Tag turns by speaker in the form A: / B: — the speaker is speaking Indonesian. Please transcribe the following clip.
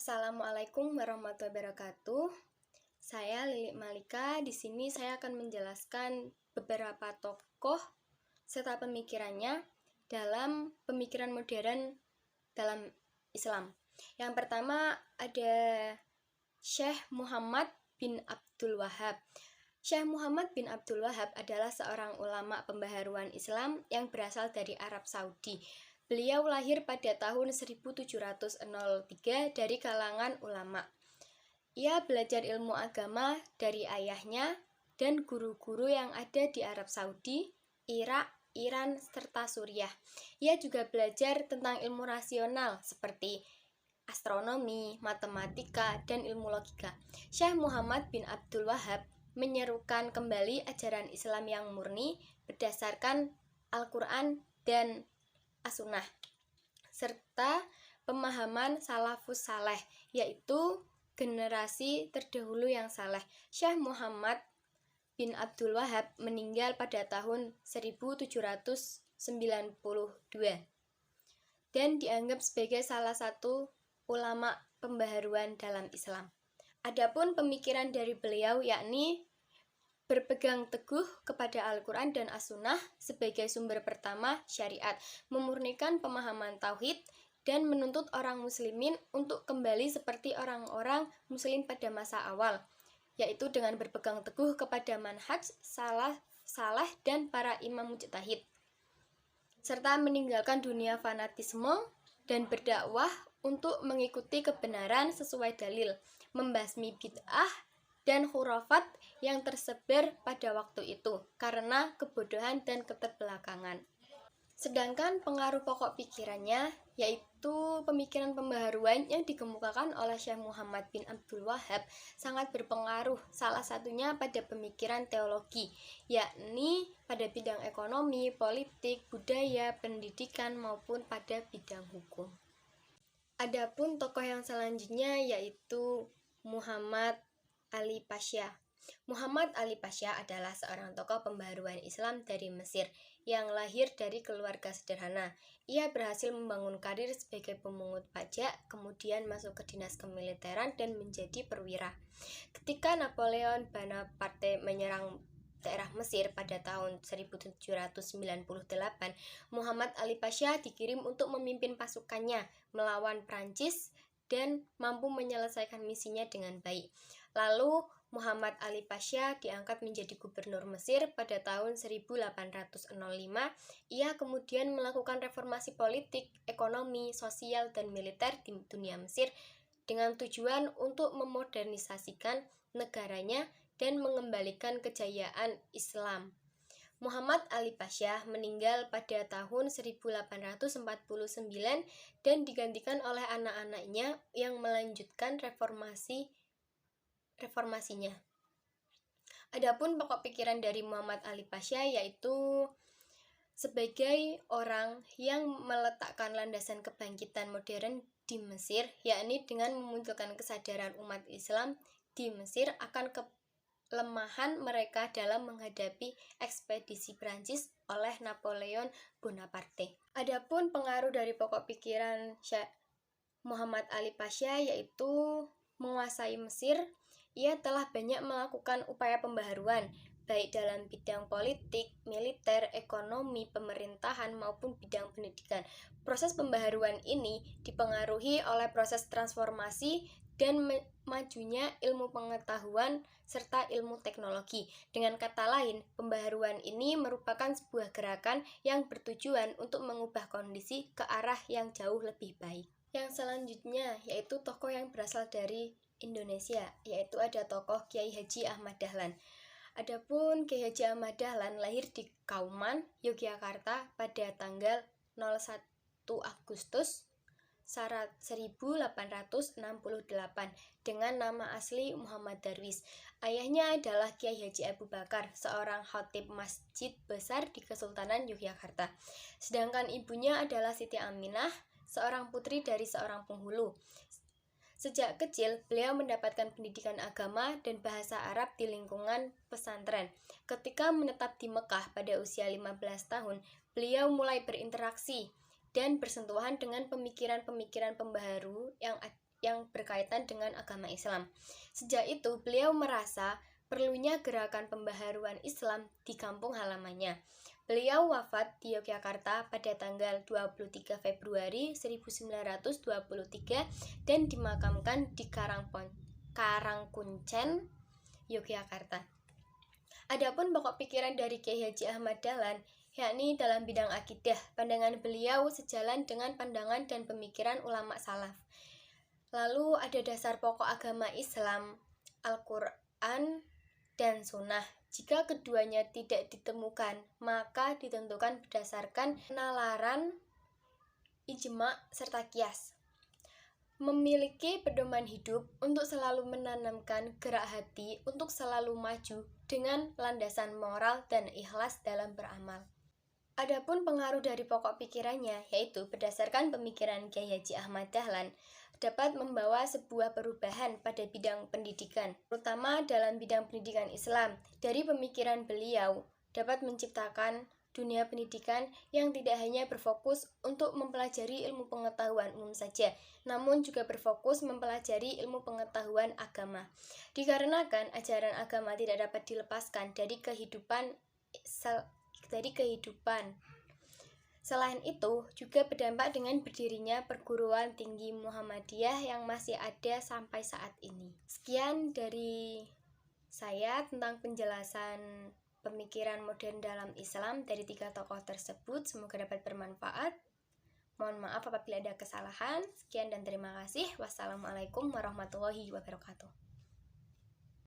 A: Assalamualaikum warahmatullahi wabarakatuh. Saya Lilik Malika. Di sini saya akan menjelaskan beberapa tokoh serta pemikirannya dalam pemikiran modern dalam Islam. Yang pertama ada Syekh Muhammad bin Abdul Wahab. Syekh Muhammad bin Abdul Wahab adalah seorang ulama pembaharuan Islam yang berasal dari Arab Saudi. Beliau lahir pada tahun 1703 dari kalangan ulama. Ia belajar ilmu agama dari ayahnya dan guru-guru yang ada di Arab Saudi, Irak, Iran, serta Suriah. Ia juga belajar tentang ilmu rasional seperti astronomi, matematika, dan ilmu logika. Syekh Muhammad bin Abdul Wahab menyerukan kembali ajaran Islam yang murni berdasarkan Al-Quran dan As-Sunnah, serta pemahaman salafus saleh, yaitu generasi terdahulu yang saleh. Syekh Muhammad bin Abdul Wahab meninggal pada tahun 1792 dan dianggap sebagai salah satu ulama pembaharuan dalam Islam. Adapun pemikiran dari beliau yakni berpegang teguh kepada Al-Quran dan As-Sunnah sebagai sumber pertama syariat, memurnikan pemahaman tauhid, dan menuntut orang muslimin untuk kembali seperti orang-orang muslim pada masa awal, yaitu dengan berpegang teguh kepada manhaj saleh dan para imam mujtahid, serta meninggalkan dunia fanatisme dan berdakwah untuk mengikuti kebenaran sesuai dalil, membasmi bid'ah dan khurafat yang tersebar pada waktu itu karena kebodohan dan keterbelakangan. Sedangkan pengaruh pokok pikirannya yaitu pemikiran pembaharuan yang dikemukakan oleh Syekh Muhammad bin Abdul Wahab sangat berpengaruh, salah satunya pada pemikiran teologi, yakni pada bidang ekonomi, politik, budaya, pendidikan maupun pada bidang hukum. Adapun tokoh yang selanjutnya yaitu Muhammad Ali Pasha. Muhammad Ali Pasha adalah seorang tokoh pembaharuan Islam dari Mesir yang lahir dari keluarga sederhana. Ia berhasil membangun karir sebagai pemungut pajak, kemudian masuk ke dinas kemiliteran dan menjadi perwira. Ketika Napoleon Bonaparte menyerang daerah Mesir pada tahun 1798, Muhammad Ali Pasha dikirim untuk memimpin pasukannya melawan Prancis dan mampu menyelesaikan misinya dengan baik. Lalu Muhammad Ali Pasha diangkat menjadi gubernur Mesir pada tahun 1805. Ia kemudian melakukan reformasi politik, ekonomi, sosial, dan militer di dunia Mesir dengan tujuan untuk memodernisasikan negaranya dan mengembalikan kejayaan Islam. Muhammad Ali Pasha meninggal pada tahun 1849 dan digantikan oleh anak-anaknya yang melanjutkan reformasinya. Adapun pokok pikiran dari Muhammad Ali Pasha yaitu sebagai orang yang meletakkan landasan kebangkitan modern di Mesir, yakni dengan memunculkan kesadaran umat Islam di Mesir akan kelemahan mereka dalam menghadapi ekspedisi Prancis oleh Napoleon Bonaparte. Adapun pengaruh dari pokok pikiran Syekh Muhammad Ali Pasha yaitu menguasai Mesir. Ia telah banyak melakukan upaya pembaharuan, baik dalam bidang politik, militer, ekonomi, pemerintahan, maupun bidang pendidikan. Proses pembaharuan ini dipengaruhi oleh proses transformasi dan majunya ilmu pengetahuan serta ilmu teknologi. Dengan kata lain, pembaharuan ini merupakan sebuah gerakan yang bertujuan untuk mengubah kondisi ke arah yang jauh lebih baik. Yang selanjutnya yaitu tokoh yang berasal dari Indonesia, yaitu ada tokoh Kiai Haji Ahmad Dahlan. Adapun Kiai Haji Ahmad Dahlan lahir di Kauman, Yogyakarta pada tanggal 01 Agustus 1868 dengan nama asli Muhammad Darwis. Ayahnya adalah Kiai Haji Abu Bakar, seorang khatib masjid besar di Kesultanan Yogyakarta. Sedangkan ibunya adalah Siti Aminah, seorang putri dari seorang penghulu. Sejak kecil, beliau mendapatkan pendidikan agama dan bahasa Arab di lingkungan pesantren. Ketika menetap di Mekah pada usia 15 tahun, beliau mulai berinteraksi dan bersentuhan dengan pemikiran-pemikiran pembaharu yang berkaitan dengan agama Islam. Sejak itu, beliau merasa perlunya gerakan pembaharuan Islam di kampung halamannya. Beliau wafat di Yogyakarta pada tanggal 23 Februari 1923 dan dimakamkan di Karangkuncen, Yogyakarta. Adapun pokok pikiran dari Kiai Haji Ahmad Dahlan, yakni dalam bidang akidah, pandangan beliau sejalan dengan pandangan dan pemikiran ulama salaf. Lalu ada dasar pokok agama Islam, Al-Quran dan Sunnah. Jika keduanya tidak ditemukan, maka ditentukan berdasarkan penalaran, ijma, serta qiyas. Memiliki pedoman hidup untuk selalu menanamkan gerak hati untuk selalu maju dengan landasan moral dan ikhlas dalam beramal. Adapun pengaruh dari pokok pikirannya, yaitu berdasarkan pemikiran Kiai Haji Ahmad Dahlan, dapat membawa sebuah perubahan pada bidang pendidikan, terutama dalam bidang pendidikan Islam. Dari pemikiran beliau, dapat menciptakan dunia pendidikan yang tidak hanya berfokus untuk mempelajari ilmu pengetahuan umum saja, namun juga berfokus mempelajari ilmu pengetahuan agama. Dikarenakan ajaran agama tidak dapat dilepaskan dari kehidupan. Selain itu, juga berdampak dengan berdirinya perguruan tinggi Muhammadiyah yang masih ada sampai saat ini. Sekian dari saya tentang penjelasan pemikiran modern dalam Islam dari 3 tokoh tersebut. Semoga dapat bermanfaat. Mohon maaf apabila ada kesalahan. Sekian dan terima kasih. Wassalamualaikum warahmatullahi wabarakatuh.